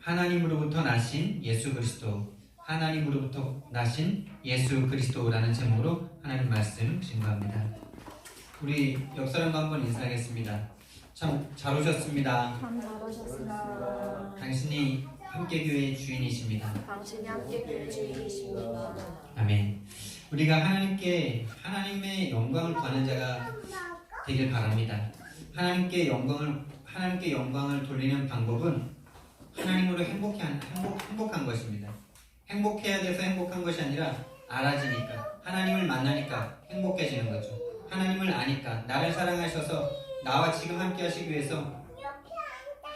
하나님으로부터 나신 예수 그리스도, 하나님으로부터 나신 예수 그리스도라는 제목으로 하나님 말씀 증거합니다. 우리 옆 사람과 한번 인사하겠습니다. 참 잘 오셨습니다. 참 잘하셨습니다. 당신이 함께교회의 주인이십니다. 당신이 함께교회의 주인이십니다. 아멘. 우리가 하나님의 영광을 구하는 자가 되길 바랍니다. 하나님께 영광을 돌리는 방법은 하나님으로 행복한 것입니다. 행복해야 돼서 행복한 것이 아니라 알아지니까, 하나님을 만나니까 행복해지는 거죠. 하나님을 아니까, 나를 사랑하셔서 나와 지금 함께 하시기 위해서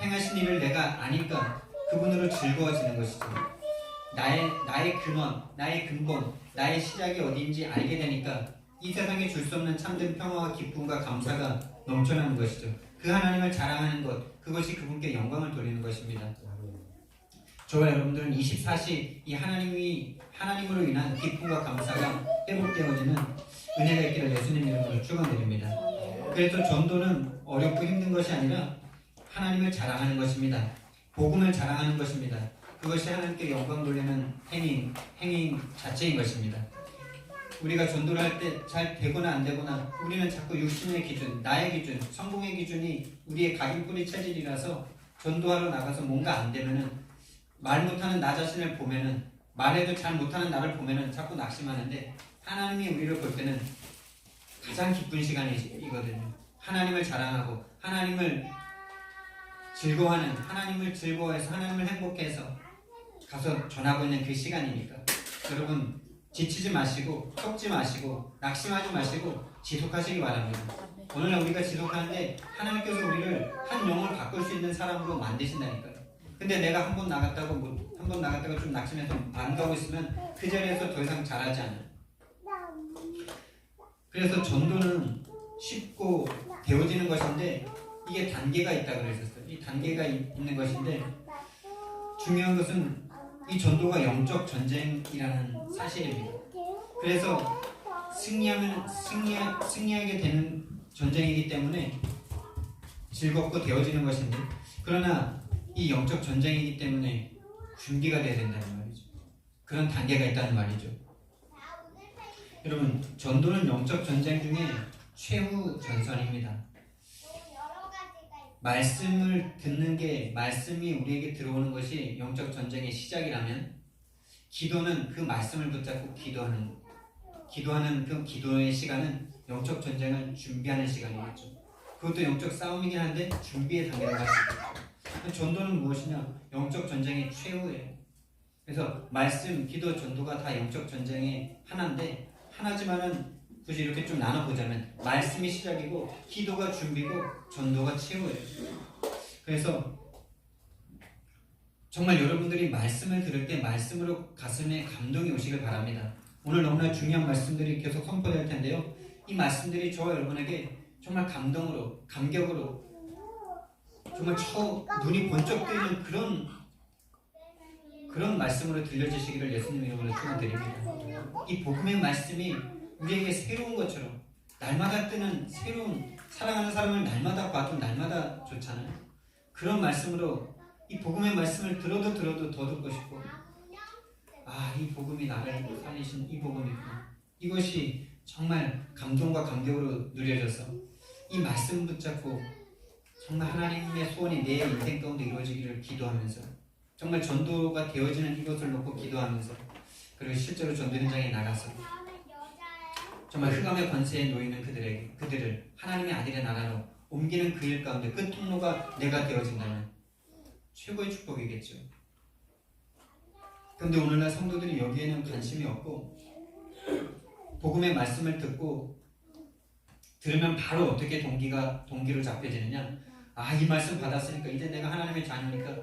행하신 일을 내가 아니까 그분으로 즐거워지는 것이죠. 나의 근원, 나의 근본, 나의 시작이 어디인지 알게 되니까 이 세상에 줄 수 없는 참된 평화와 기쁨과 감사가 넘쳐나는 것이죠. 그 하나님을 자랑하는 것, 그것이 그분께 영광을 돌리는 것입니다. 저와 여러분들은 24시 이 하나님으로 인한 기쁨과 감사가 회복되어지는 은혜가 있기를 예수님 이름으로 축원드립니다. 그래서 전도는 어렵고 힘든 것이 아니라 하나님을 자랑하는 것입니다. 복음을 자랑하는 것입니다. 그것이 하나님께 영광 돌리는 행위 자체인 것입니다. 우리가 전도를 할 때 잘 되거나 안 되거나 우리는 자꾸 육신의 기준, 나의 기준, 성공의 기준이 우리의 각인뿌리 체질이라서 전도하러 나가서 뭔가 안 되면은 말 못하는 나 자신을 보면은, 말해도 잘 못하는 나를 보면은 자꾸 낙심하는데, 하나님이 우리를 볼 때는 가장 기쁜 시간이거든요. 하나님을 자랑하고 하나님을 즐거워하는, 하나님을 즐거워해서 하나님을 행복해서 가서 전하고 있는 그 시간이니까 여러분 지치지 마시고 썩지 마시고 낙심하지 마시고 지속하시기 바랍니다. 오늘날 우리가 지속하는데 하나님께서 우리를 한 영을 바꿀 수 있는 사람으로 만드신다니까요. 근데 내가 한 번 나갔다가 좀 낙심해서 안 가고 있으면 그 자리에서 더 이상 잘하지 않아요. 그래서 전도는 쉽고 배워지는 것인데 이게 단계가 있다고 그랬었어요. 이 단계가 있는 것인데 중요한 것은 이 전도가 영적 전쟁이라는 사실입니다. 그래서 승리하게 되는 전쟁이기 때문에 즐겁고 되어지는 것인데, 그러나 이 영적 전쟁이기 때문에 준비가 돼야 된다는 말이죠. 그런 단계가 있다는 말이죠. 여러분, 전도는 영적 전쟁 중에 최후 전선입니다. 말씀을 듣는 게, 말씀이 우리에게 들어오는 것이 영적 전쟁의 시작이라면, 기도는 그 말씀을 붙잡고 기도하는 그 기도의 시간은 영적 전쟁을 준비하는 시간이겠죠. 그것도 영적 싸움이긴 한데 준비의 단계를 갈 수 있겠죠. 전도는 무엇이냐? 영적 전쟁의 최후예요. 그래서 말씀, 기도, 전도가 다 영적 전쟁의 하나인데, 하나지만은 굳이 이렇게 좀 나눠보자면 말씀이 시작이고 기도가 준비고 전도가 최후예요. 그래서 정말 여러분들이 말씀을 들을 때 말씀으로 가슴에 감동이 오시길 바랍니다. 오늘 너무나 중요한 말씀들이 계속 선포될 텐데요. 이 말씀들이 저와 여러분에게 정말 감동으로, 감격으로, 정말 눈이 번쩍 뜨이는 그런 말씀으로 들려주시기를 예수님 이름으로 축원드립니다. 이 복음의 말씀이 우리에게 새로운 것처럼, 날마다 뜨는 새로운, 사랑하는 사람을 날마다 봐도 날마다 좋잖아요. 그런 말씀으로 이 복음의 말씀을 들어도 더 듣고 싶고, 이 복음이 나를 살리신 이 복음이구나. 이것이 정말 감동과 감격으로 누려져서 이 말씀 붙잡고 정말 하나님의 소원이 내 인생 가운데 이루어지기를 기도하면서, 정말 전도가 되어지는 이것을 놓고 기도하면서, 그리고 실제로 전도 현장에 나가서 정말 흑암의 권세에 놓이는 그들을 하나님의 아들의 나라로 옮기는 그 일 가운데 그 통로가 내가 되어진다면 최고의 축복이겠죠. 그런데 오늘날 성도들이 여기에는 관심이 없고, 복음의 말씀을 들으면 바로 어떻게 동기로 잡혀지느냐? 이 말씀 받았으니까 이제 내가 하나님의 자녀니까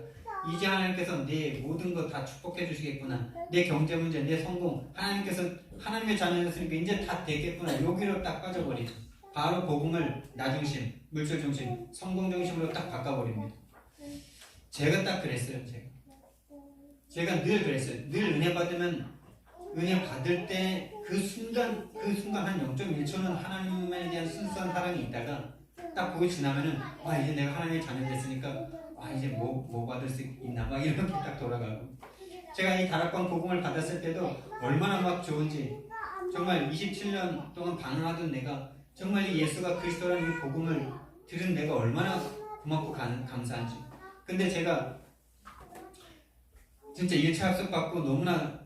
이제 하나님께서 내 모든 것 다 축복해 주시겠구나. 내 경제 문제, 내 성공, 하나님께서 하나님의 자녀였으니까 이제 다 되겠구나. 여기로 딱 빠져버리죠. 바로 복음을 나 중심, 물질 중심, 성공 중심으로 딱 바꿔버립니다. 제가 딱 그랬어요. 제가 늘 그랬어요. 늘 은혜 받을 때 그 순간 한 0.1초는 하나님에 대한 순수한 사랑이 있다가 딱 그거 지나면은 이제 내가 하나님의 자녀 됐으니까 이제 뭐 받을 수 있나 막 이렇게 딱 돌아가고, 제가 이 다락방 복음을 받았을 때도 얼마나 막 좋은지, 정말 27년 동안 방황하던 내가 정말 이 예수가 그리스도라는 이 복음을 들은 내가 얼마나 고맙고 감사한지. 근데 제가 진짜 1차 합숙 받고 너무나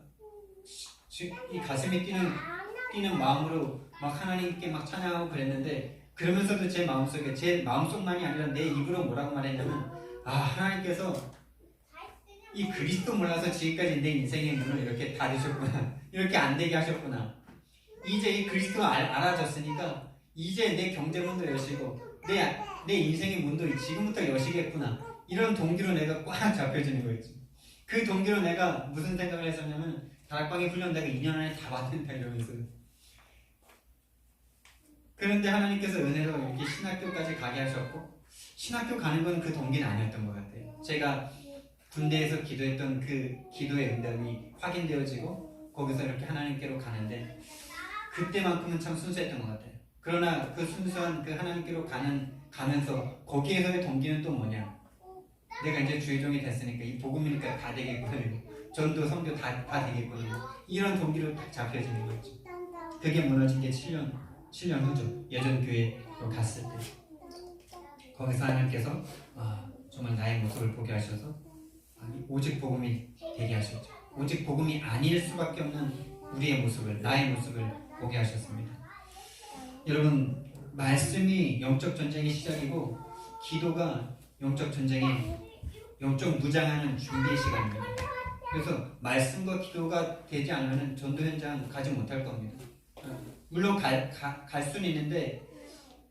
이 가슴이 뛰는 마음으로 막 하나님께 막 찬양하고 그랬는데, 그러면서도 제 마음속에, 제 마음속만이 아니라 내 입으로 뭐라고 말했냐면, 하나님께서 이 그리스도 몰라서 지금까지 내 인생의 문을 이렇게 닫으셨구나, 이렇게 안 되게 하셨구나. 이제 이 그리스도가 알아졌으니까 이제 내 경제 문도 여시고 내 인생의 문도 지금부터 여시겠구나, 이런 동기로 내가 꽉 잡혀지는 거였지. 그 동기로 내가 무슨 생각을 했었냐면, 다락방에 훈련 내가 2년 안에 다 받는다 이러면서. 그런데 하나님께서 은혜로 이렇게 신학교까지 가게 하셨고, 신학교 가는 건 그 동기는 아니었던 것 같아요. 제가 군대에서 기도했던 그 기도의 응답이 확인되어지고 거기서 이렇게 하나님께로 가는데, 그때만큼은 참 순수했던 것 같아요. 그러나 그 순수한 그 하나님께로 가면서 거기에서의 동기는 또 뭐냐? 내가 이제 주의 종이 됐으니까 이 복음이니까 다 되겠구나, 전도 선교 다 되겠구나, 이런 동기로 딱 잡혀지는 거죠. 그게 무너진 게 7년 후죠. 예전 교회로 갔을 때 거기서 하나님께서 정말 나의 모습을 보게 하셔서 오직 복음이 되게 하셨죠. 오직 복음이 아닐 수밖에 없는 우리의 모습을, 나의 모습을 보게 하셨습니다. 여러분, 말씀이 영적 전쟁의 시작이고 기도가 영적 전쟁의 영적 무장하는 준비의 시간입니다. 그래서 말씀과 기도가 되지 않으면 전도 현장 가지 못할 겁니다. 물론 갈 수는 있는데,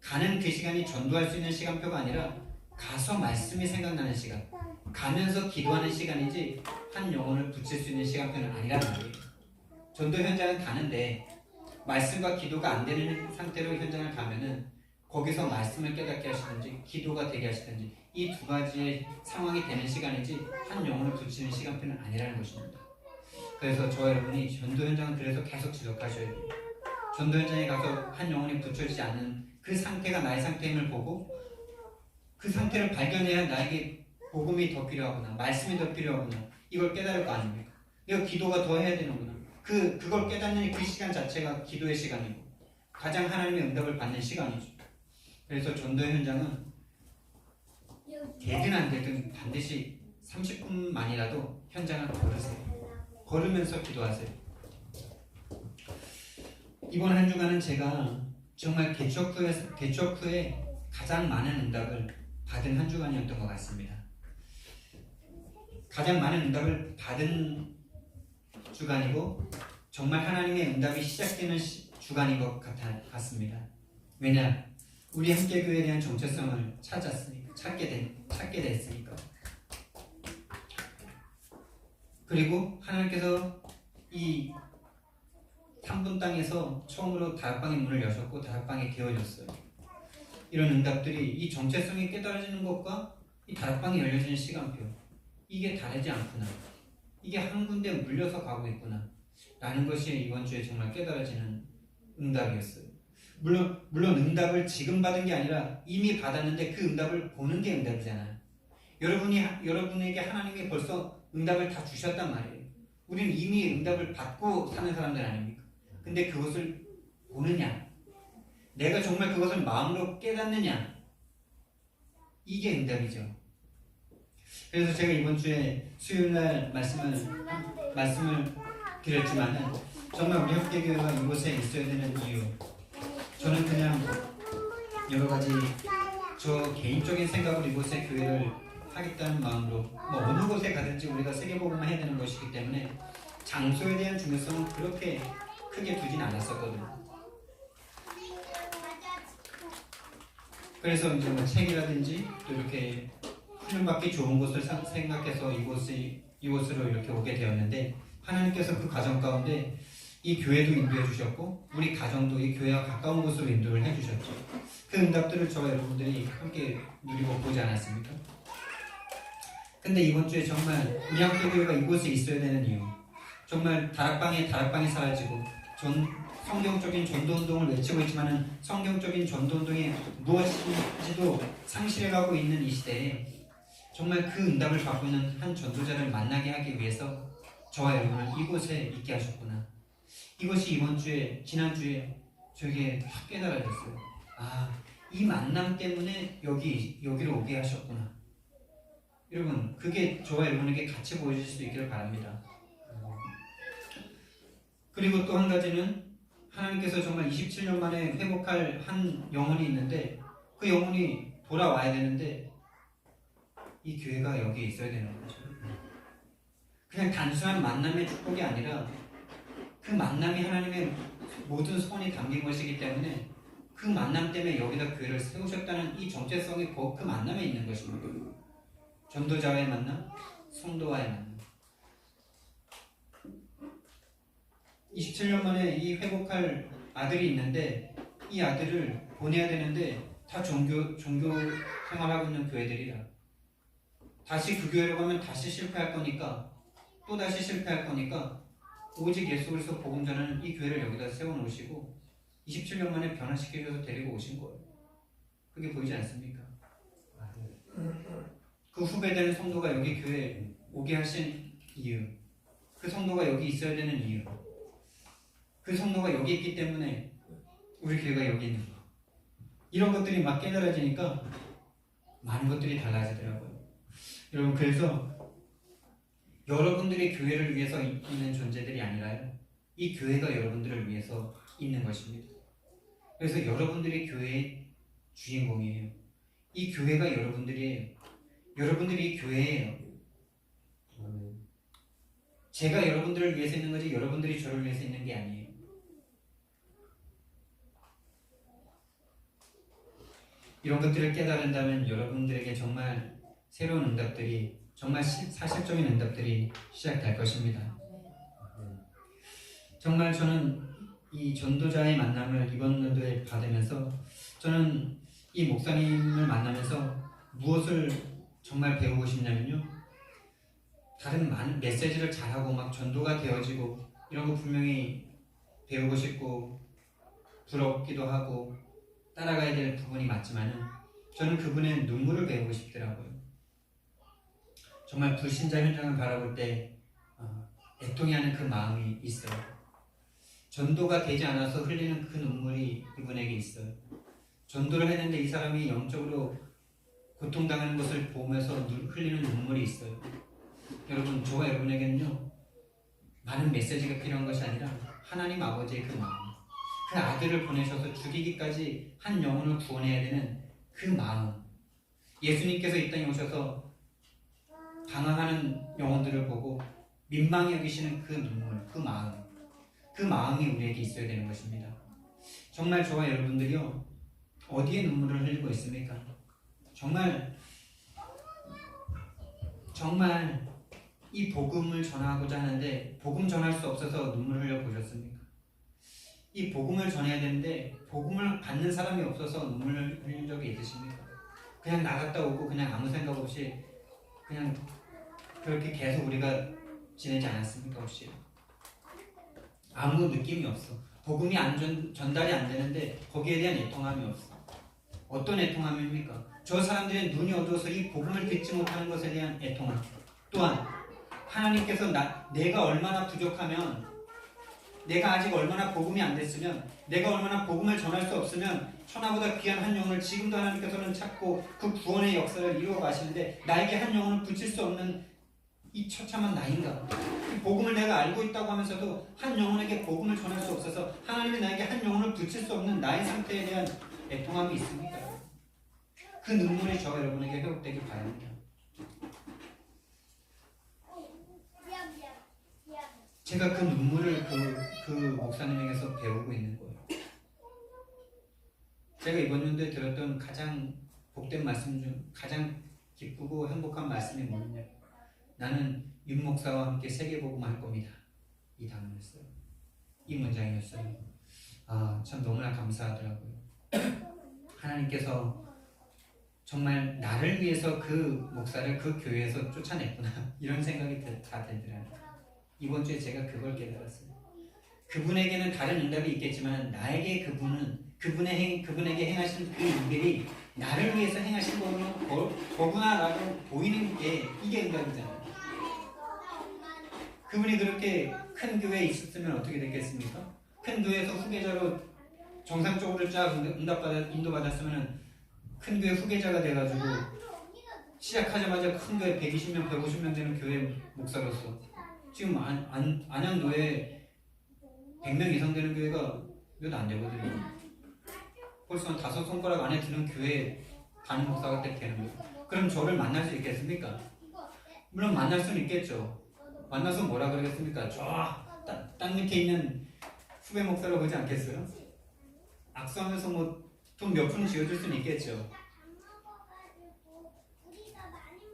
가는 그 시간이 전도할 수 있는 시간표가 아니라 가서 말씀이 생각나는 시간, 가면서 기도하는 시간이지 한 영혼을 붙일 수 있는 시간표는 아니라는 거예요. 전도 현장은 가는데 말씀과 기도가 안 되는 상태로 현장을 가면은 거기서 말씀을 깨닫게 하시든지 기도가 되게 하시든지 이 두 가지의 상황이 되는 시간이지 한 영혼을 붙이는 시간표는 아니라는 것입니다. 그래서 저와 여러분이 전도 현장은 그래서 계속 지속하셔야 돼요. 전도 현장에 가서 한 영혼이 붙여지지 않는 그 상태가 나의 상태임을 보고 그 상태를 발견해야 나에게 복음이 더 필요하구나, 말씀이 더 필요하구나, 이걸 깨달을 거 아닙니까? 내가 기도가 더 해야 되는구나. 그걸 깨닫는 그 시간 자체가 기도의 시간이고 가장 하나님의 응답을 받는 시간이죠. 그래서 전도 현장은 되든 안 되든 반드시 30분만이라도 현장을 걸으세요. 걸으면서 기도하세요. 이번 한 주간은 제가 정말 개척 후에 가장 많은 응답을 받은 한 주간이었던 것 같습니다. 가장 많은 응답을 받은 주간이고 정말 하나님의 응답이 시작되는 주간인 것 같습니다. 왜냐? 우리 함께교회에 대한 정체성을 찾게 됐으니까. 그리고 하나님께서 이 3분 땅에서 처음으로 다락방의 문을 여셨고 다락방이 되어졌어요. 이런 응답들이 이 정체성이 깨달아지는 것과 이 다락방이 열려지는 시간표, 이게 다르지 않구나, 이게 한 군데 물려서 가고 있구나 라는 것이 이번 주에 정말 깨달아지는 응답이었어요. 물론 응답을 지금 받은 게 아니라 이미 받았는데 그 응답을 보는 게 응답이잖아요. 여러분에게 하나님이 벌써 응답을 다 주셨단 말이에요. 우리는 이미 응답을 받고 사는 사람들 아닙니까? 근데 그것을 보느냐, 내가 정말 그것을 마음으로 깨닫느냐, 이게 응답이죠. 그래서 제가 이번 주에 수요일날 말씀을 드렸지만 정말 우리 함께교회가 이곳에 있어야 되는 이유, 저는 그냥 여러 가지 저 개인적인 생각으로 이곳에 교회를 하겠다는 마음으로 어느 곳에 가든지 우리가 세계복음만 해야 되는 것이기 때문에 장소에 대한 중요성은 그렇게 크게 두진 않았었거든요. 그래서 이제 책이라든지 또 이렇게 훈련받기 좋은 곳을 생각해서 이곳으로 이렇게 오게 되었는데, 하나님께서 그 과정 가운데 이 교회도 인도해 주셨고 우리 가정도 이 교회와 가까운 곳으로 인도를 해 주셨죠. 그 응답들을 저와 여러분들이 함께 누리고 보지 않았습니까? 근데 이번 주에 정말 우리 함께교회가 이곳에 있어야 되는 이유, 정말 다락방이 사라지고 성경적인 전도운동을 외치고 있지만 성경적인 전도운동이 무엇인지도 상실해가고 있는 이 시대에 정말 그 응답을 받고 있는 한 전도자를 만나게 하기 위해서 저와 여러분을 이곳에 있게 하셨구나. 이것이 이번 주에, 지난주에 저에게 확 깨달아졌어요. 아, 이 만남 때문에 여기로 오게 하셨구나. 여러분, 그게 저와 여러분에게 같이 보여질 수 있기를 바랍니다. 그리고 또 한 가지는 하나님께서 정말 27년 만에 회복할 한 영혼이 있는데 그 영혼이 돌아와야 되는데 이 교회가 여기에 있어야 되는 거죠. 그냥 단순한 만남의 축복이 아니라 그 만남이 하나님의 모든 소원이 담긴 것이기 때문에 그 만남 때문에 여기다 교회를 세우셨다는 이 정체성이 그 만남에 있는 것입니다. 전도자와의 만남, 성도와의 만남. 27년 만에 이 회복할 아들이 있는데 이 아들을 보내야 되는데 다 종교 생활하고 있는 교회들이라 다시 그 교회로 가면 다시 실패할 거니까 또 다시 실패할 거니까 오직 예수 그리스도 복음 전하는 이 교회를 여기다 세워놓으시고 27년 만에 변화시켜줘서 데리고 오신 거예요. 그게 보이지 않습니까? 그 후배되는 성도가 여기 교회에 오게 하신 이유, 그 성도가 여기 있어야 되는 이유, 그 성도가 여기 있기 때문에 우리 교회가 여기 있는 거, 이런 것들이 막 깨달아지니까 많은 것들이 달라지더라고요. 여러분, 그래서 여러분들이 교회를 위해서 있는 존재들이 아니라요, 이 교회가 여러분들을 위해서 있는 것입니다. 그래서 여러분들이 교회의 주인공이에요. 이 교회가 여러분들이에요. 여러분들이 이 교회예요. 제가 여러분들을 위해서 있는 거지 여러분들이 저를 위해서 있는 게 아니에요. 이런 것들을 깨달은다면 여러분들에게 정말 새로운 응답들이, 정말 사실적인 응답들이 시작될 것입니다. 정말 저는 이 전도자의 만남을 이번 연도에 받으면서 저는 이 목사님을 만나면서 무엇을 정말 배우고 싶냐면요, 다른 많은 메시지를 잘하고 막 전도가 되어지고 이런 거 분명히 배우고 싶고 부럽기도 하고 따라가야 될 부분이 맞지만은 저는 그분의 눈물을 배우고 싶더라고요. 정말 불신자 현장을 바라볼 때 애통해하는 그 마음이 있어요. 전도가 되지 않아서 흘리는 그 눈물이 이분에게 있어요. 전도를 했는데 이 사람이 영적으로 고통당하는 것을 보면서 흘리는 눈물이 있어요. 여러분, 저와 여러분에게는요, 많은 메시지가 필요한 것이 아니라 하나님 아버지의 그 마음, 그 아들을 보내셔서 죽이기까지 한 영혼을 구원해야 되는 그 마음, 예수님께서 이 땅에 오셔서 방황하는 영혼들을 보고 민망히 여기시는 그 눈물, 그 마음, 그 마음이 우리에게 있어야 되는 것입니다. 정말 저와 여러분들이요, 어디에 눈물을 흘리고 있습니까? 정말 이 복음을 전하고자 하는데 복음 전할 수 없어서 눈물을 흘려 보셨습니까? 이 복음을 전해야 되는데 복음을 받는 사람이 없어서 눈물을 흘린 적이 있으십니까? 그냥 나갔다 오고 그냥 아무 생각 없이 그냥 그렇게 계속 우리가 지내지 않았습니까? 혹시 아무 느낌이 없어. 복음이 전달이 안 되는데 거기에 대한 애통함이 없어. 어떤 애통함입니까? 저 사람들의 눈이 어두워서 이 복음을 듣지 못하는 것에 대한 애통함. 또한 하나님께서 내가 얼마나 부족하면, 내가 아직 얼마나 복음이 안 됐으면, 내가 얼마나 복음을 전할 수 없으면 천하보다 귀한 한 영혼을 지금도 하나님께서는 찾고 그 구원의 역사를 이루어 가시는데 나에게 한 영혼을 붙일 수 없는 이 처참한 나인가? 이 복음을 내가 알고 있다고 하면서도 한 영혼에게 복음을 전할 수 없어서 하나님이 나에게 한 영혼을 붙일 수 없는 나의 상태에 대한 애통함이 있습니까? 그 눈물이 저와 여러분에게 회복되길 바랍니다. 제가 그 눈물을 그 목사님에게서 배우고 있는 거예요. 제가 이번 연도에 들었던 가장 복된 말씀 중 가장 기쁘고 행복한 말씀이 뭐냐? 나는 윤 목사와 함께 세계복음을 할 겁니다. 이 단어였어요. 이 문장이었어요. 참 너무나 감사하더라고요. 하나님께서 정말 나를 위해서 그 목사를 그 교회에서 쫓아냈구나, 이런 생각이 다 들더라고요. 이번 주에 제가 그걸 깨달았어요. 그분에게는 다른 응답이 있겠지만 나에게 그분에게 행하신 그 일들이 나를 위해서 행하신 거구나라고 보이는 게 이게 응답이잖아요. 그분이 그렇게 큰 교회에 있었으면 어떻게 됐겠습니까? 큰 교회에서 후계자로 정상적으로 쫙 인도받았으면 큰 교회 후계자가 돼가지고 시작하자마자 큰 교회 120명, 150명 되는 교회 목사로서 지금 안양도에 100명 이상 되는 교회가 몇 안 되거든요. 벌써 한 5손가락 안에 드는 교회 담임 목사가 딱 되는 거예요. 그럼 저를 만날 수 있겠습니까? 물론 만날 수는 있겠죠. 만나서 뭐라 그러겠습니까? 땅 밑에 있는 후배 목사로 보지 않겠어요? 악수하면서 뭐 돈 몇 푼 지어줄 수는 있겠죠.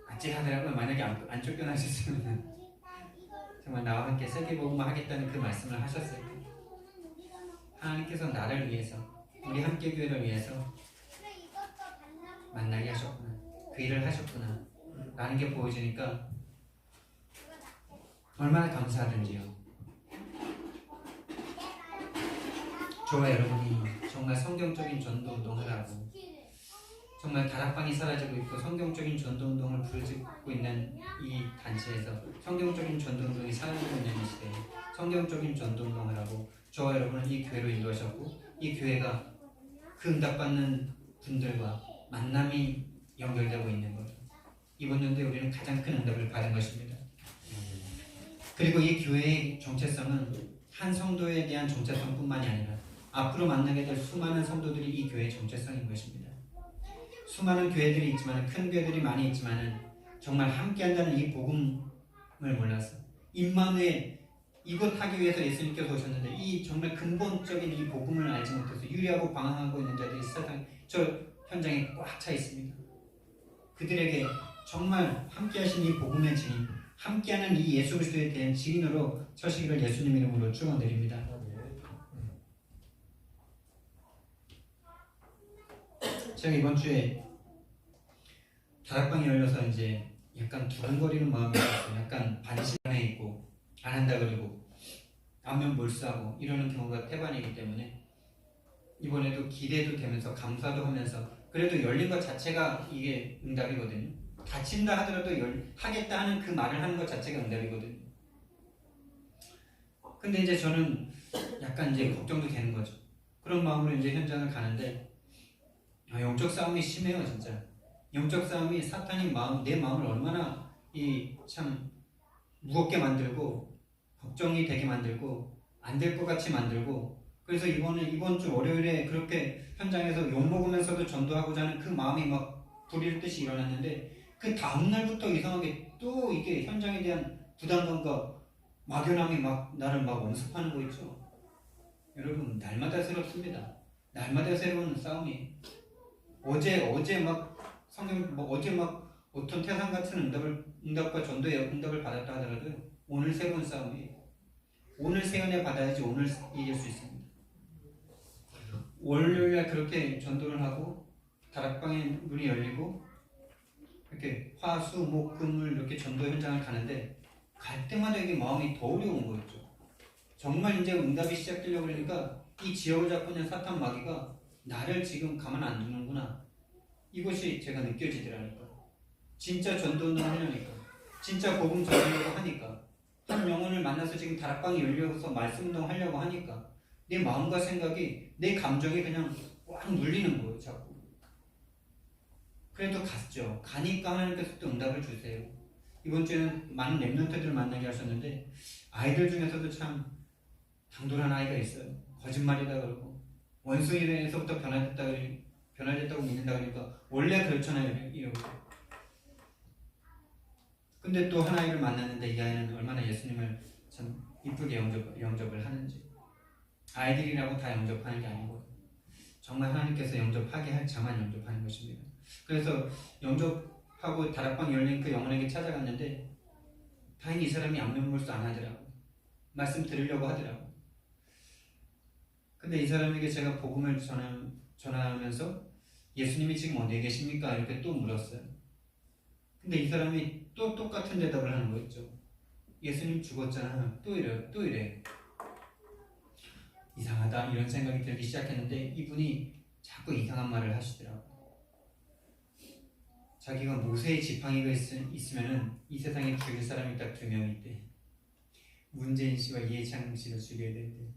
아찔하더라고요. 만약에 안 쫓겨나셨으면 정말 나와 함께 세계복음을 하겠다는 그 말씀을 하셨을 때 하나님께서 나를 위해서 우리 함께교회를 위해서 만나게 하셨구나, 그 일을 하셨구나 라는 게 보여지니까 얼마나 감사하든지요. 저와 여러분이 정말 성경적인 전도운동을 하고 정말 다락방이 사라지고 있고 성경적인 전도운동을 부르짖고 있는 이 단체에서 성경적인 전도운동이 사라지고 있는 이 시대에 성경적인 전도운동을 하고 저와 여러분을 이 교회로 인도하셨고 이 교회가 그 응답받는 분들과 만남이 연결되고 있는 거죠. 이번 연도에 우리는 가장 큰 응답을 받은 것입니다. 그리고 이 교회의 정체성은 한 성도에 대한 정체성뿐만이 아니라 앞으로 만나게 될 수많은 성도들이 이 교회의 정체성인 것입니다. 수많은 교회들이 있지만 큰 교회들이 많이 있지만 정말 함께한다는 이 복음을 몰라서 임마누엘 이것 하기 위해서 예수님께서 오셨는데 이 정말 근본적인 이 복음을 알지 못해서 유리하고 방황하고 있는 자들이 세상 저 현장에 꽉 차 있습니다. 그들에게 정말 함께하신 이 복음의 증인, 함께하는 이 예수 그리스도에 대한 증인으로 서시기를 예수님 이름으로 축원드립니다. 제가 이번 주에 다락방이 열려서 이제 약간 두근거리는 마음이 있었어요. 약간 반신에 있고 안 한다 그러고 안면 몰수하고 이러는 경우가 태반이기 때문에 이번에도 기대도 되면서 감사도 하면서 그래도 열린 것 자체가 이게 응답이거든요. 다친다 하더라도 하겠다 하는 그 말을 하는 것 자체가 응답이거든요. 근데 이제 저는 약간 이제 걱정도 되는 거죠. 그런 마음으로 이제 현장을 가는데 영적 싸움이 심해요, 진짜. 영적 싸움이 사탄이 내 마음을 얼마나 참 무겁게 만들고 걱정이 되게 만들고 안 될 것 같이 만들고 그래서 이번 주 월요일에 그렇게 현장에서 욕 먹으면서도 전도하고자 하는 그 마음이 막 불일 듯이 일어났는데 그 다음날부터 이상하게 또 이게 현장에 대한 부담감과 막연함이 막 나를 막 원습하는 거 있죠. 여러분 날마다 새롭습니다. 날마다 새로운 싸움이 어제 막 성경 어제 막 어떤 태산 같은 응답과 전도의 응답을 받았다 하더라도 오늘 새로운 싸움이 오늘 세연해 받아야지 오늘 이길 수 있습니다. 월요일에 그렇게 전도를 하고 다락방에 문이 열리고 이렇게 화, 수, 목, 금을 이렇게 전도 현장을 가는데 갈 때마다 이게 마음이 더 어려운 거였죠. 정말 이제 응답이 시작되려고 그러니까 이 지역을 잡고 있는 사탄 마귀가 나를 지금 가만 안 두는구나. 이것이 제가 느껴지더라니까. 진짜 전도운동 하려니까 진짜 복음 전하려고 하니까 한 영혼을 만나서 지금 다락방이 열려서 말씀운동 하려고 하니까 내 마음과 생각이 내 감정이 그냥 꽉 눌리는 거예요. 자꾸. 그래도 갔죠. 가니까 하나님께서 또 응답을 주세요. 이번 주에는 많은 랩런트들을 만나게 하셨는데 아이들 중에서도 참 당돌한 아이가 있어요. 거짓말이다 그러고 원숭이에서부터 변화됐다고 믿는다 그러니까 원래 그렇잖아요. 이러고. 근데 또 한 아이를 만났는데 이 아이는 얼마나 예수님을 참 이쁘게 영접을 하는지. 아이들이라고 다 영접하는 게 아니고 정말 하나님께서 영접하게 할 자만 영접하는 것입니다. 그래서 영접하고 다락방 열린 그 영혼에게 찾아갔는데 다행히 이 사람이 안면몰수 안 하더라고. 말씀 들으려고 하더라고. 근데 이 사람에게 제가 복음을 전하면서 예수님이 지금 어디에 계십니까? 이렇게 또 물었어요. 근데 이 사람이 또 똑같은 대답을 하는 거 있죠. 예수님 죽었잖아. 또 이래. 이상하다 이런 생각이 들기 시작했는데 이분이 자꾸 이상한 말을 하시더라고요. 자기가 모세의 지팡이가 있으면은 이 세상에 죽일 사람이 딱 2명 있대. 문재인 씨와 이해창 씨를 죽여야 된대.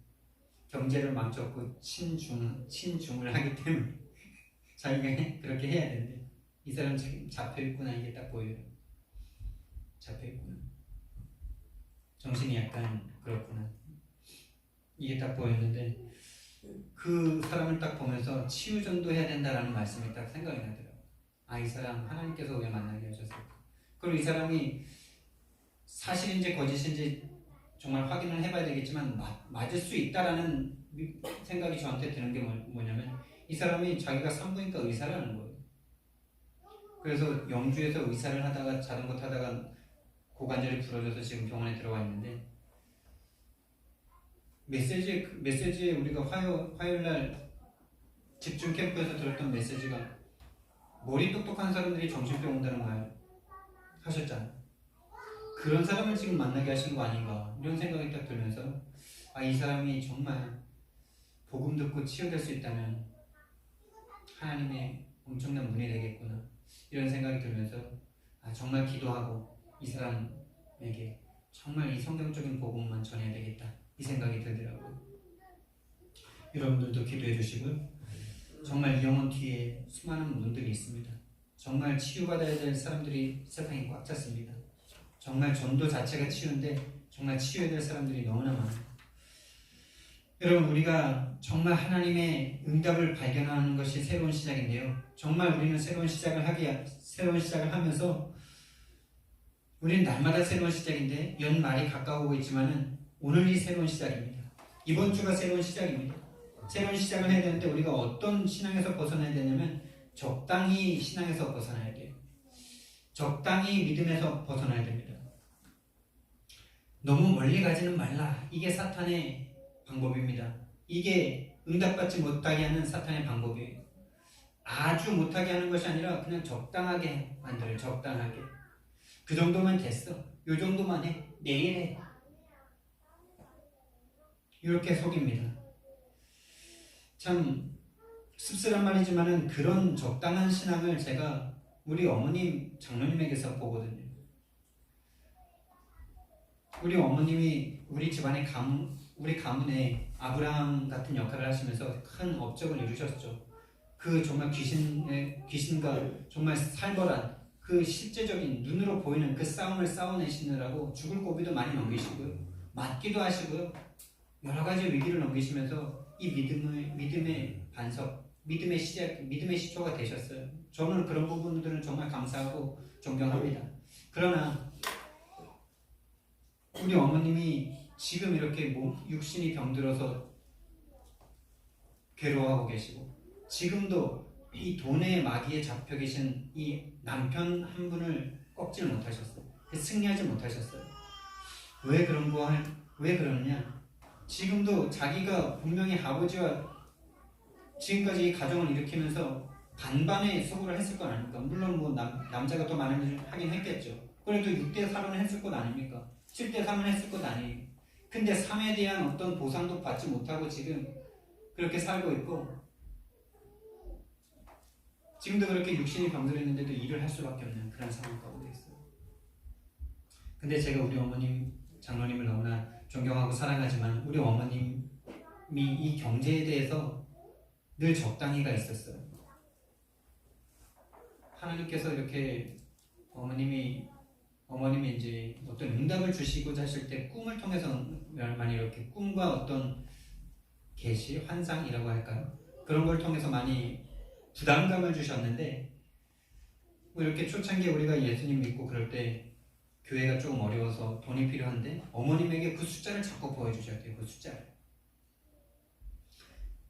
경제를 망쳤고 친중을 하기 때문에 자기가 그렇게 해야 된대. 이 사람 지금 잡혀있구나, 이게 딱 보여요. 잡혀있구나. 정신이 약간 그렇구나. 이게 딱 보였는데 그 사람을 딱 보면서 치유전도 해야 된다라는 말씀이 딱 생각이 나더라고요. 아, 이 사람 하나님께서 왜 만나게 하셨을까? 그리고 이 사람이 사실인지 거짓인지 정말 확인을 해봐야 되겠지만 맞을 수 있다라는 생각이 저한테 드는 게 뭐냐면 이 사람이 자기가 산부인과 의사라는 거예요. 그래서 영주에서 의사를 하다가 자전거 타다가 고관절이 부러져서 지금 병원에 들어와 있는데 메시지에 우리가 화요일날 집중 캠프에서 들었던 메시지가 머리 똑똑한 사람들이 정신병 온다는 말 하셨잖아요. 그런 사람을 지금 만나게 하신 거 아닌가 이런 생각이 딱 들면서 아, 이 사람이 정말 복음 듣고 치유될 수 있다면 하나님의 엄청난 문이 되겠구나 이런 생각이 들면서 아, 정말 기도하고 이 사람에게 정말 이 성경적인 복음만 전해야 되겠다 이 생각이 들더라고요. 여러분들도 기도해 주시고요. 정말 이 영혼 뒤에 수많은 문들이 있습니다. 정말 치유받아야 될 사람들이 세상에 꽉 찼습니다. 정말 전도 자체가 치유인데 정말 치유해야 될 사람들이 너무나 많아요. 여러분, 우리가 정말 하나님의 응답을 발견하는 것이 새로운 시작인데요. 정말 우리는 새로운 시작을 하면서 우리는 날마다 새로운 시작인데 연말이 가까우고 있지만은 오늘이 새로운 시작입니다. 이번 주가 새로운 시작입니다. 새로운 시작을 해야 되는데 우리가 어떤 신앙에서 벗어나야 되냐면 적당히 신앙에서 벗어나야 돼요. 적당히 믿음에서 벗어나야 됩니다. 너무 멀리 가지는 말라. 이게 사탄의 방법입니다. 이게 응답받지 못하게 하는 사탄의 방법이에요. 아주 못하게 하는 것이 아니라 그냥 적당하게 만들어요. 적당하게. 그 정도면 됐어. 요 정도만 해. 내일 해. 이렇게 속입니다. 참 씁쓸한 말이지만은 그런 적당한 신앙을 제가 우리 어머님 장로님에게서 보거든요. 우리 어머님이 우리 집안의 우리 가문에 아브라함 같은 역할을 하시면서 큰 업적을 이루셨죠. 그 정말 귀신과 정말 살벌한 그 실제적인 눈으로 보이는 그 싸움을 싸워내시느라고 죽을 고비도 많이 넘기시고요. 맞기도 하시고요. 여러 가지 위기를 넘기시면서 이 믿음의 반석, 믿음의 시작, 믿음의 시초가 되셨어요. 저는 그런 부분들은 정말 감사하고 존경합니다. 그러나 우리 어머님이 지금 이렇게 육신이 병들어서 괴로워하고 계시고 지금도 이 돈의 마귀에 잡혀 계신 이 남편 한 분을 꺾지를 못하셨어요. 승리하지 못하셨어요. 왜 그러느냐? 지금도 자기가 분명히 아버지와 지금까지 이 가정을 일으키면서 반반의 수고를 했을 건 아닙니까? 물론 뭐 남자가 더 많은 일을 하긴 했겠죠. 그래도 6대4는 했을 것 아닙니까? 7대3은 했을 것 아니에요. 근데 3에 대한 어떤 보상도 받지 못하고 지금 그렇게 살고 있고 지금도 그렇게 육신이 병들었는데도 일을 할 수밖에 없는 그런 상황 가운데 있어요. 근데 제가 우리 어머님 장로님을 너무나 존경하고 사랑하지만 우리 어머님이 이 경제에 대해서 늘 적당히가 있었어요. 하나님께서 이렇게 어머님이 이제 어떤 응답을 주시고자 하실 때 꿈을 통해서 많이 이렇게 꿈과 어떤 계시, 환상이라고 할까요? 그런 걸 통해서 많이 부담감을 주셨는데 뭐 이렇게 초창기에 우리가 예수님 믿고 그럴 때 교회가 조금 어려워서 돈이 필요한데 어머님에게 그 숫자를 자꾸 보여주셔야 돼요. 그 숫자를.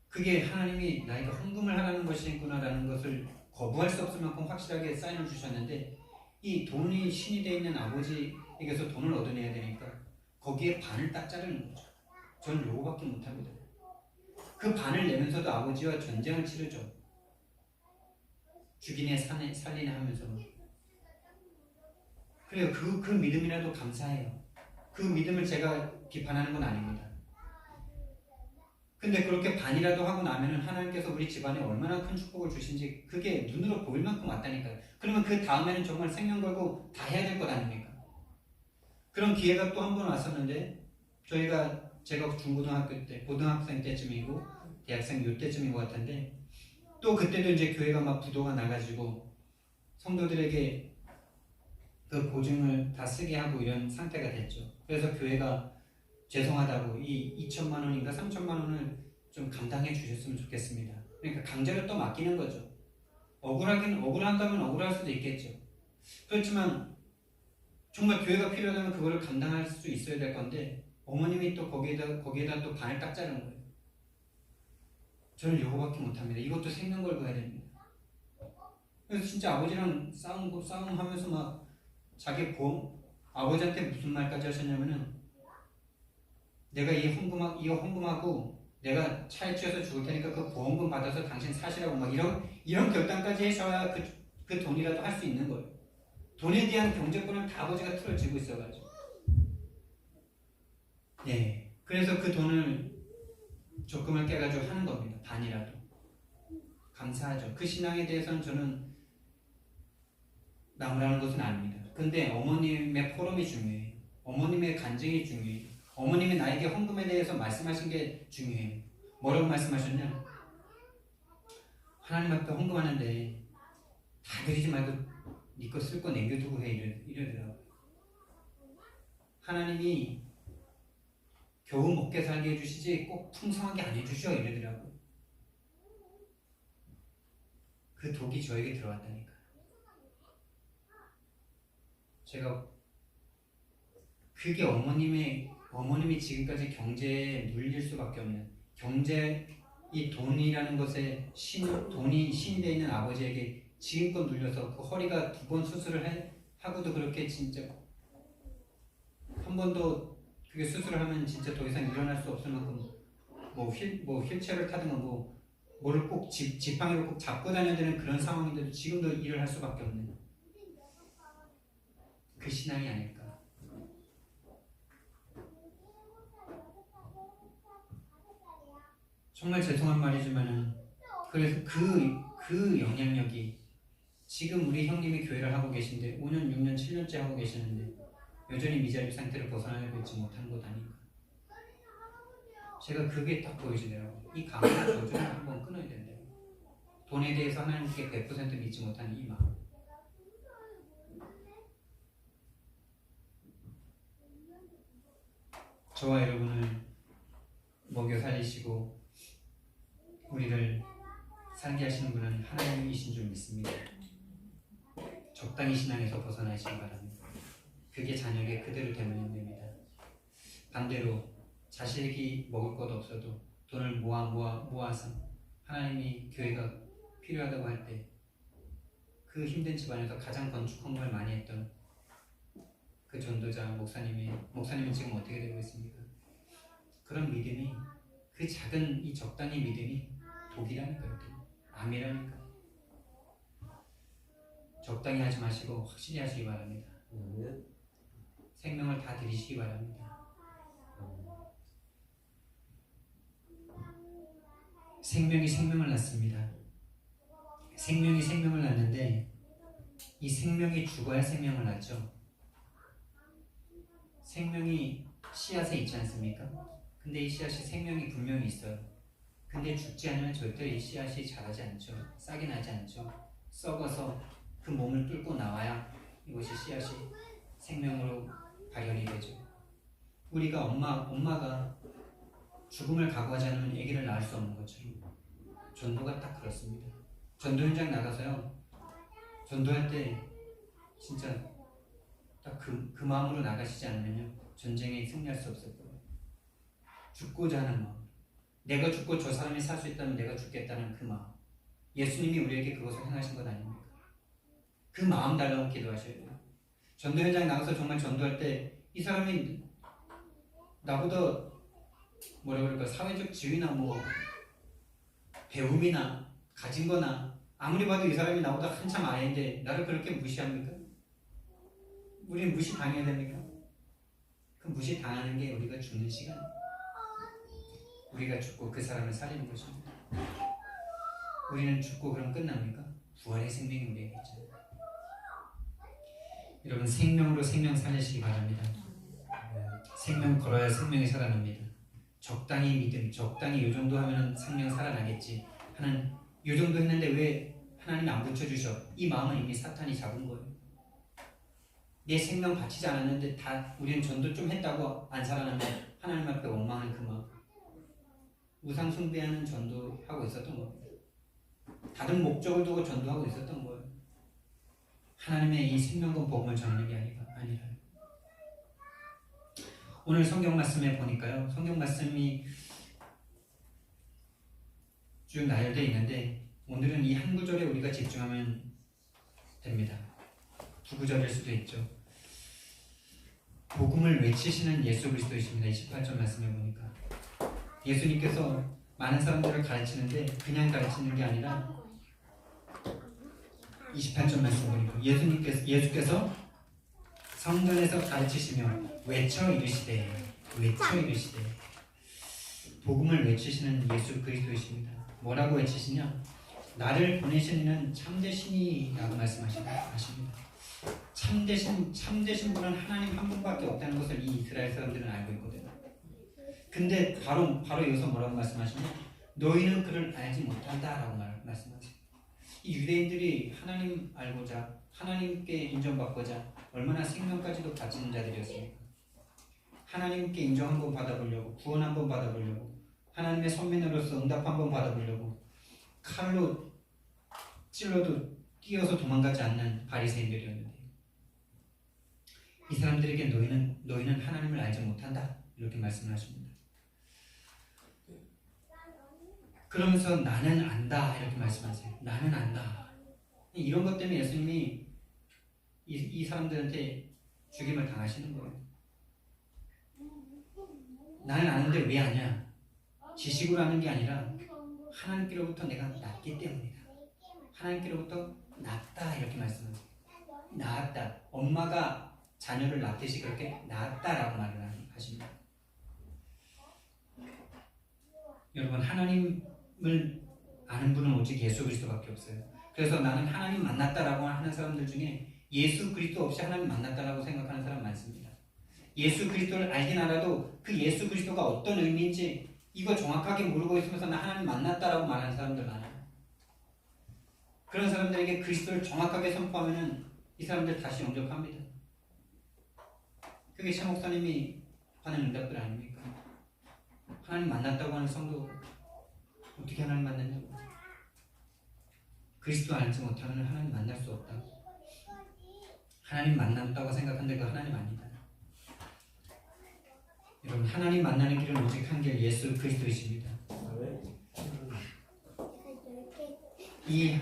그게 하나님이 나에게 헌금을 하라는 것이구나라는 것을 거부할 수 없을 만큼 확실하게 사인을 주셨는데 이 돈이 신이 되어 있는 아버지에게서 돈을 얻어내야 되니까 거기에 반을 딱 자르는 거죠. 저는 요거밖에 못합니다. 그 반을 내면서도 아버지와 전쟁을 치르죠. 죽이네 살리네 하면서. 그래요. 그 믿음이라도 감사해요. 그 믿음을 제가 비판하는 건 아닙니다. 근데 그렇게 반이라도 하고 나면은 하나님께서 우리 집안에 얼마나 큰 축복을 주신지 그게 눈으로 보일 만큼 왔다니까요. 그러면 그 다음에는 정말 생명 걸고 다 해야 될 것 아닙니까? 그런 기회가 또 한 번 왔었는데 제가 중고등학교 때 고등학생 때쯤이고 대학생 요때쯤인 것 같은데 또 그때도 이제 교회가 막 부도가 나가지고 성도들에게 그 보증을 다 쓰게 하고 이런 상태가 됐죠. 그래서 교회가 죄송하다고 이 2천만 원인가 3천만 원을 좀 감당해 주셨으면 좋겠습니다. 그러니까 강제로 또 맡기는 거죠. 억울한다면 억울할 수도 있겠죠. 그렇지만 정말 교회가 필요하다면 그거를 감당할 수 있어야 될 건데 어머님이 또 거기에다 또 반을 딱 자른 거예요. 저는 요거밖에 못합니다. 이것도 생명 걸고 해야 됩니다. 그래서 진짜 아버지랑 싸움하면서 막 자기 아버지한테 무슨 말까지 하셨냐면은 내가 이거 헌금하고 내가 차에 치여서 죽을 테니까 그 보험금 받아서 당신 사시라고 막 이런 결단까지 하셔야 그 돈이라도 할 수 있는 거예요. 돈에 대한 경제권을 다 아버지가 틀어지고 있어가지고. 네. 그래서 그 돈을 조금을 깨가지고 하는 겁니다. 반이라도. 감사하죠. 그 신앙에 대해서는 저는 나무라는 것은 아닙니다. 근데 어머님의 포럼이 중요해요. 어머님의 간증이 중요해요. 어머님이 나에게 헌금에 대해서 말씀하신 게 중요해요. 뭐라고 말씀하셨냐? 하나님 앞에 헌금하는데 다 드리지 말고 네 거 쓸 거 남겨두고 해 이러더라고요. 하나님이 겨우 먹게 살게 해주시지 꼭 풍성하게 안 해주셔 이러더라고요. 그 독이 저에게 들어왔다니까. 제가 그게 어머님이 지금까지 경제에 눌릴 수밖에 없는 이 돈이라는 것에 돈이 신이 되어 있는 아버지에게 지금껏 눌려서 그 허리가 2번 수술을 하고도 그렇게 진짜 한 번도 그게 수술을 하면 진짜 더 이상 일어날 수 없을 만큼 뭐 휠체어를 타든가 뭐를 꼭 지팡이를 꼭 잡고 다녀야 되는 그런 상황인데도 지금도 일을 할 수밖에 없는 그 신앙이 아닐까. 정말 죄송한 말이지만은 그래서 그 영향력이 지금 우리 형님이 교회를 하고 계신데 5년, 6년, 7년째 하고 계시는데 여전히 미자립 상태를 벗어나고 있지 못한 것 아닌가. 제가 그게 딱 보여지더라고요. 이 강한 저주를 한번 끊어야 된대요. 돈에 대해서 하나님께 100% 믿지 못하는 이 마음. 저와 여러분을 먹여 살리시고 우리를 살게 하시는 분은 하나님이신 줄 믿습니다. 적당히 신앙에서 벗어나시기 바랍니다. 그게 자녀에게 그대로 되면 됩니다. 반대로 자식이 먹을 것 없어도 돈을 모아서 하나님이 교회가 필요하다고 할 때 그 힘든 집안에서 가장 건축 헌금을 많이 했던 그 전도자 목사님은 지금 어떻게 되고 있습니까? 그런 믿음이 그 작은 이 적당히 믿음이 독이라니까요. 암이라니까. 적당히 하지 마시고 확실히 하시기 바랍니다. 생명을 다 드리시기 바랍니다. 생명이 생명을 낳습니다. 생명이 생명을 낳는데 이 생명이 죽어야 생명을 낳죠. 생명이 씨앗에 있지 않습니까? 근데 이 씨앗이 생명이 분명히 있어요. 근데 죽지 않으면 절대 이 씨앗이 자라지 않죠. 싹이 나지 않죠. 썩어서 그 몸을 뚫고 나와야 이것이 씨앗이 생명으로 발현이 되죠. 우리가 엄마가 죽음을 각오하지 않으면 아기를 낳을 수 없는 것처럼 전도가 딱 그렇습니다. 전도 현장 나가서요. 전도할 때 진짜 딱 그 마음으로 나가시지 않으면요. 전쟁에 승리할 수 없을 거예요. 죽고자 하는 마음. 내가 죽고 저 사람이 살 수 있다면 내가 죽겠다는 그 마음. 예수님이 우리에게 그것을 행하신 것 아닙니까? 그 마음 달라고 기도하셔야 돼요. 전도 현장 나가서 정말 전도할 때 이 사람이 나보다 뭐라 그럴까 사회적 지위나 배움이나 가진 거나 아무리 봐도 이 사람이 나보다 한참 아래인데 나를 그렇게 무시합니까? 우리는 무시당해야 됩니까? 그 무시당하는 게 우리가 죽는 시간. 우리가 죽고 그 사람을 살리는 것입니다. 우리는 죽고 그럼 끝납니까? 부활의 생명이 우리에게 있잖아요. 여러분 생명으로 생명 살리시기 바랍니다. 생명 걸어야 생명이 살아납니다. 적당히 믿음, 적당히 이 정도 하면 생명 살아나겠지 하는 이 정도 했는데 왜 하나님 안 붙여주셔? 이 마음은 이미 사탄이 잡은 거예요. 내 생명 바치지 않았는데 다 우리는 전도 좀 했다고 안 살아나면 하나님 앞에 원망하는 그 마음. 우상 숭배하는 전도하고 있었던 겁니다. 다른 목적을 두고 전도하고 있었던 거예요. 하나님의 이 생명과 복음을 전하는 게 아니라. 오늘 성경 말씀에 보니까요. 성경 말씀이 쭉 나열되어 있는데 오늘은 이 한 구절에 우리가 집중하면 됩니다. 두 구절일 수도 있죠. 복음을 외치시는 예수 그리스도이십니다. 28절 말씀에 보니까 예수님께서 많은 사람들을 가르치는데 그냥 가르치는 게 아니라 28절 말씀 보니까 예수께서 성전에서 가르치시며 외쳐 이르시되 복음을 외치시는 예수 그리스도이십니다. 뭐라고 외치시냐? 나를 보내신 이는 참되시니라고 말씀하십니다. 참되신 분은 하나님 한 분밖에 없다는 것을 이 이스라엘 사람들은 알고 있거든요. 근데 바로 여기서 뭐라고 말씀하시냐? 너희는 그를 알지 못한다라고 말씀하세요. 이 유대인들이 하나님 알고자 하나님께 인정받고자 얼마나 생명까지도 바치는 자들이었습니까? 하나님께 인정 한번 받아보려고, 구원 한번 받아보려고, 하나님의 선민으로서 응답 한번 받아보려고 칼로 찔러도 뛰어서 도망가지 않는 바리새인들이었는데 이 사람들에게 너희는 하나님을 알지 못한다 이렇게 말씀을 하십니다. 그러면서 나는 안다 이렇게 말씀하세요. 나는 안다. 이런 것 때문에 예수님이 이 사람들한테 죽임을 당하시는 거예요. 나는 아는데 왜 아냐? 지식으로 아는 게 아니라 하나님께로부터 내가 낳기 때문이다. 하나님께로부터 낳았다 이렇게 말씀하세요. 낳았다. 엄마가 자녀를 낳듯이 그렇게 낳았다라고 말을 하십니다. 여러분 하나님을 아는 분은 오직 예수 그리스도밖에 없어요. 그래서 나는 하나님 만났다라고 하는 사람들 중에 예수 그리스도 없이 하나님 만났다라고 생각하는 사람 많습니다. 예수 그리스도를 알긴 알아도 그 예수 그리스도가 어떤 의미인지 이거 정확하게 모르고 있으면서 나 하나님 만났다라고 말하는 사람들 많아요. 그런 사람들에게 그리스도를 정확하게 선포하면은 이 사람들 다시 영접합니다. 그게 최 목사님이 하는 응답들 아닙니까? 하나님 만났다고 하는 성도 어떻게 하나님 만났냐고. 그리스도 알지 못하면 하나님 만날 수 없다. 하나님 만났다고 생각하는데 그 하나님 아니다. 여러분 하나님 만나는 길은 오직 한 길 예수 그리스도이십니다. 이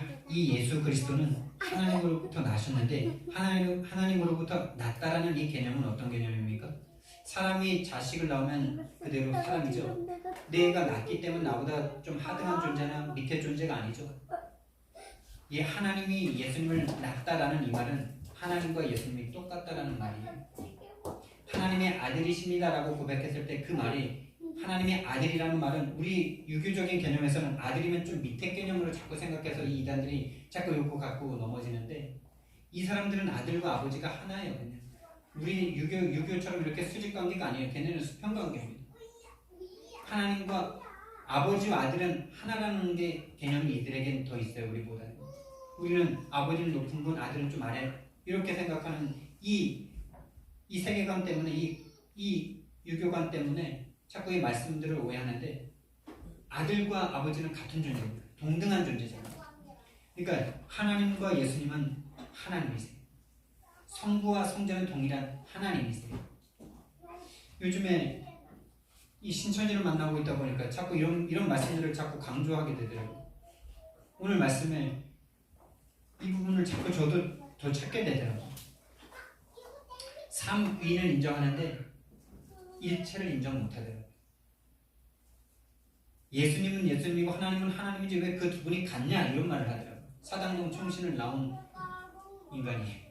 예수 그리스도는 하나님으로부터 나셨는데 하나님으로부터 낫다라는 이 개념은 어떤 개념입니까? 사람이 자식을 낳으면 그대로 사람이죠. 내가 낳기 때문에 나보다 좀 하등한 존재나 밑에 존재가 아니죠. 이 하나님이 예수님을 낳다라는 이 말은 하나님과 예수님이 똑같다라는 말이에요. 하나님의 아들이십니다라고 고백했을 때 그 말이 하나님의 아들이라는 말은 우리 유교적인 개념에서는 아들이면 좀 밑에 개념으로 자꾸 생각해서 이 이단들이 자꾸 요거 갖고 넘어지는데 이 사람들은 아들과 아버지가 하나예요. 그냥 우리 유교처럼 이렇게 수직관계가 아니에요. 걔네는 수평관계입니다. 하나님과 아버지와 아들은 하나라는 게 개념이 이들에겐 더 있어요. 우리보다는. 우리는 아버지는 높은 분, 아들은 좀 아래 이렇게 생각하는 이 세계관 때문에 이 유교관 때문에 자꾸 이 말씀들을 오해하는데 아들과 아버지는 같은 존재입니다. 동등한 존재잖아요. 그러니까 하나님과 예수님은 하나님이세요. 성부와 성자는 동일한 하나님이세요. 요즘에 이 신천지를 만나고 있다 보니까 자꾸 이런 말씀들을 자꾸 강조하게 되더라고요. 오늘 말씀에 이 부분을 자꾸 저도 더 찾게 되더라고요. 삼위를 인정하는데 일체를 인정 못하더라고요. 예수님은 예수님이고 하나님은 하나님이지 왜 그 두 분이 같냐 이런 말을 하더라고요. 사당동 총신을 나온 인간이에요.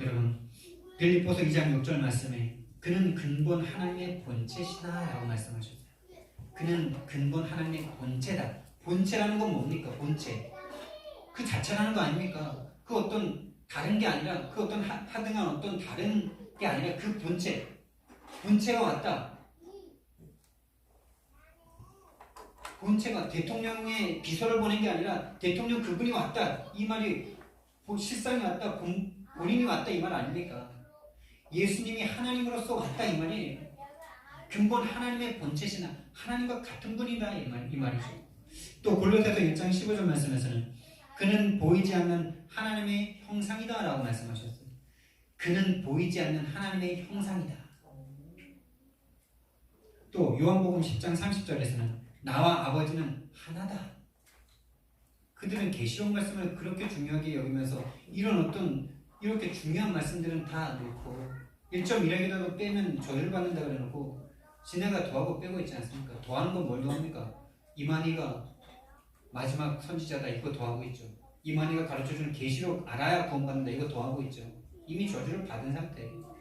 여러분 빌립보서 2장 6절 말씀에 그는 근본 하나님의 본체시다 라고 말씀하셨어요. 그는 근본 하나님의 본체다. 본체라는 건 뭡니까? 본체. 그 자체라는 거 아닙니까? 그 어떤 다른 게 아니라 그 어떤 하등한 어떤 다른 게 아니라 그 본체. 본체가 왔다. 본체가 대통령의 비서를 보낸 게 아니라 대통령 그분이 왔다. 이 말이 실상이 왔다. 본인이 왔다. 이 말 아닙니까? 예수님이 하나님으로서 왔다. 이 말이 근본 하나님의 본체시나 하나님과 같은 분이다. 이 말이죠. 또 골로새서 1장 15절 말씀에서는 그는 보이지 않는 하나님의 형상이다 라고 말씀하셨어요. 그는 보이지 않는 하나님의 형상이다. 또 요한복음 10장 30절에서는 나와 아버지는 하나다. 그들은 계시록 말씀을 그렇게 중요하게 여기면서 이런 어떤 이렇게 중요한 말씀들은 다 놓고 1.1핵이라도 빼면 저주를 받는다 그래놓고 지네가 더하고 빼고 있지 않습니까? 더하는 건 뭘 더합니까? 이만희가 마지막 선지자다 이거 더하고 있죠. 이만희가 가르쳐주는 계시록 알아야 구원받는다 이거 더하고 있죠. 이미 저주를 받은 상태예요.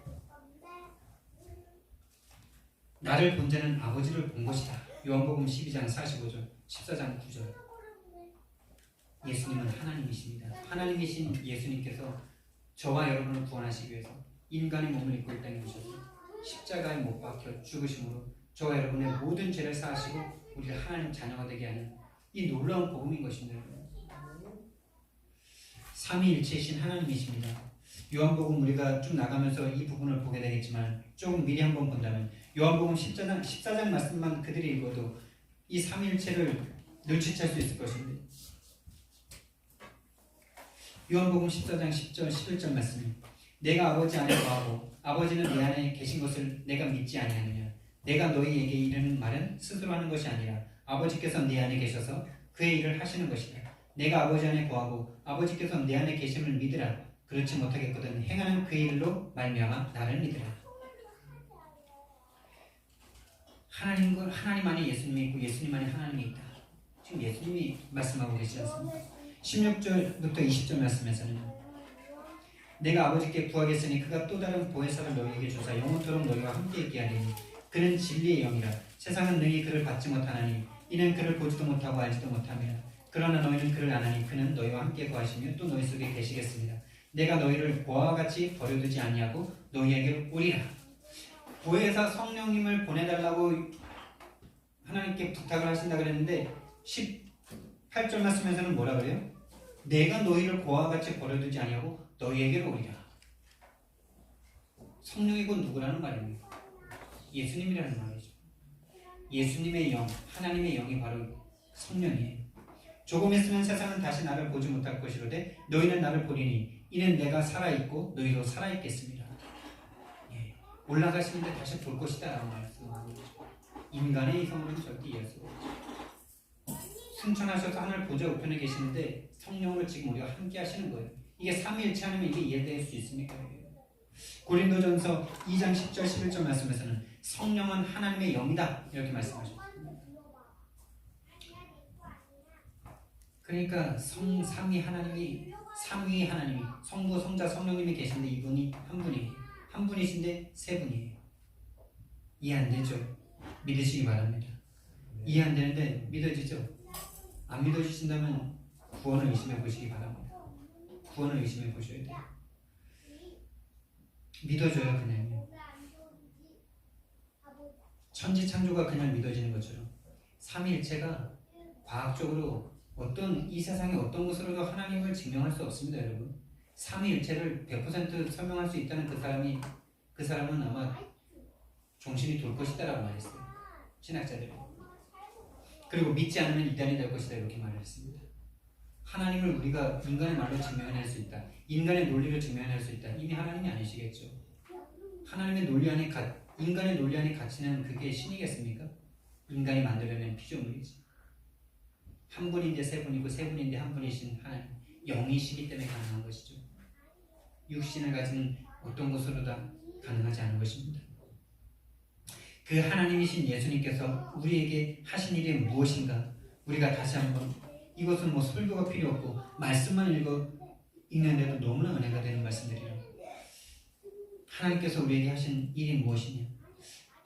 나를 본 자는 아버지를 본 것이다. 요한복음 12장 45절 14장 9절. 예수님은 하나님이십니다. 하나님이신 예수님께서 저와 여러분을 구원하시기 위해서 인간의 몸을 입고 이 땅에 오셔서 십자가에 못 박혀 죽으심으로 저와 여러분의 모든 죄를 사하시고 우리를 하나님 자녀가 되게 하는 이 놀라운 복음인 것입니다. 삼위일체이신 하나님이십니다. 요한복음 우리가 쭉 나가면서 이 부분을 보게 되겠지만 조금 미리 한번 본다면 요한복음 14장 말씀만 그들이 읽어도 이 삼위일체를 눈치챌 수 있을 것입니다. 요한복음 14장 10절 11절 말씀이 내가 아버지 안에 거하고 아버지는 내 안에 계신 것을 내가 믿지 아니하느냐. 내가 너희에게 이르는 말은 스스로 하는 것이 아니라 아버지께서 내 안에 계셔서 그의 일을 하시는 것이다. 내가 아버지 안에 거하고 아버지께서 내 안에 계심을 믿으라. 그렇지 못하겠거든 행하는 그 일로 말미암아 나를 믿으라. 하나님 안에 예수님이 있고 예수님 안에 하나님이 있다. 지금 예수님이 말씀하고 계시지 않습니까? 16절부터 20절 말씀에서는 내가 아버지께 구하겠으니 그가 또 다른 보혜사를 너희에게 주사 영원토록 너희와 함께 있게 하리니 그는 진리의 영이라. 세상은 너희 그를 받지 못하나니 이는 그를 보지도 못하고 알지도 못함이라. 그러나 너희는 그를 아나니 그는 너희와 함께 거하시며 또 너희 속에 계시겠습니다. 내가 너희를 보아와 같이 버려두지 아니하고 너희에게 오리라. 보혜사 성령님을 보내달라고 하나님께 부탁을 하신다 그랬는데 18절 말씀에서는 뭐라 그래요? 내가 너희를 보아와 같이 버려두지 아니하고 너희에게로 오리라. 성령이고 누구라는 말입니까? 예수님이라는 말이죠. 예수님의 영, 하나님의 영이 바로 성령이에요. 조금 있으면 세상은 다시 나를 보지 못할 것이로되 너희는 나를 보리니 이는 내가 살아있고 너희도 살아있겠습니다. 예. 올라가시는데 다시 볼 것이다 라고 말씀하는 거죠. 인간의 이성으로는 절대 이해할 수가 없죠. 승천하셔서 하늘 보좌 우편에 계시는데 성령으로 지금 우리가 함께 하시는 거예요. 이게 삼위일체 하면 이게 이해될 수 있습니까? 고린도전서 2장 10절 11절 말씀에서는 성령은 하나님의 영이다 이렇게 말씀하셨습니다. 그러니까 삼위 하나님이 성부, 성자, 성령님이 계신데 이분이 한 분이에요. 한 분이신데 세 분이에요. 이해 안 되죠? 믿으시기 바랍니다. 이해 안 되는데 믿어지죠? 안 믿어지신다면 구원을 의심해 보시기 바랍니다. 구원을 의심해 보셔야 돼요. 믿어져요 그냥요. 천지창조가 그냥 믿어지는 것처럼 삼위일체가 과학적으로 이 세상의 어떤 것으로도 하나님을 증명할 수 없습니다, 여러분. 삼위일체를 100% 설명할 수 있다는 그 사람은 아마 정신이 돌 것이다라고 말했어요. 신학자들이. 그리고 믿지 않으면 이단이 될 것이다 이렇게 말했습니다. 하나님을 우리가 인간의 말로 증명해낼 수 있다. 인간의 논리로 증명해낼 수 있다. 이미 하나님이 아니시겠죠. 하나님의 논리 안에 인간의 논리 안에 갇히는 그게 신이겠습니까? 인간이 만들어낸 피조물이지. 한 분인데 세 분이고 세 분인데 한 분이신 하나님, 영이시기 때문에 가능한 것이죠. 육신을 가진 어떤 것으로 다 가능하지 않은 것입니다. 그 하나님이신 예수님께서 우리에게 하신 일이 무엇인가? 우리가 다시 한번 이것은 설교가 필요 없고 말씀만 읽는데도 너무나 은혜가 되는 말씀들이라 하나님께서 우리에게 하신 일이 무엇이냐?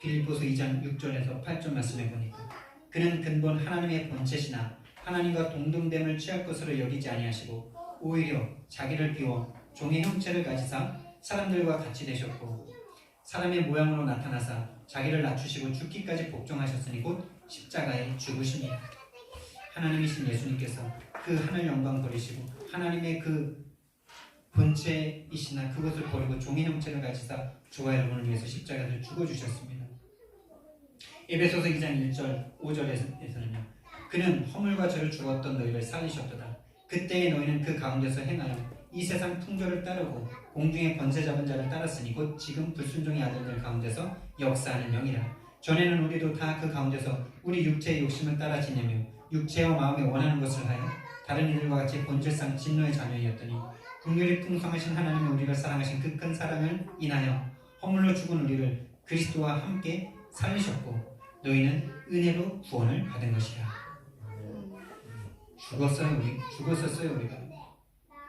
빌립보서 2장 6절에서 8절 말씀해 보니까 그는 근본 하나님의 본체시나 하나님과 동등됨을 취할 것으로 여기지 아니하시고 오히려 자기를 비워 종의 형체를 가지사 사람들과 같이 되셨고 사람의 모양으로 나타나사 자기를 낮추시고 죽기까지 복종하셨으니 곧 십자가에 죽으십니다. 하나님이신 예수님께서 그 하늘 영광 버리시고 하나님의 그 본체이시나 그것을 버리고 종의 형체를 가지사 저와 여러분을 위해서 십자가에서 죽어주셨습니다. 에베소서 2장 1절 5절에서는요. 그는 허물과 죄를 죽었던 너희를 살리셨도다. 그때의 너희는 그 가운데서 행하여 이 세상 풍조를 따르고 공중의 권세 잡은 자를 따랐으니 곧 지금 불순종의 아들들 가운데서 역사하는 영이라. 전에는 우리도 다 그 가운데서 우리 육체의 욕심을 따라 지내며 육체와 마음에 원하는 것을 하여 다른 이들과 같이 본질상 진노의 자녀이었더니 긍휼이 풍성하신 하나님이 우리를 사랑하신 그 큰 사랑을 인하여 허물로 죽은 우리를 그리스도와 함께 살리셨고 너희는 은혜로 구원을 받은 것이라. 죽었었어요. 우리가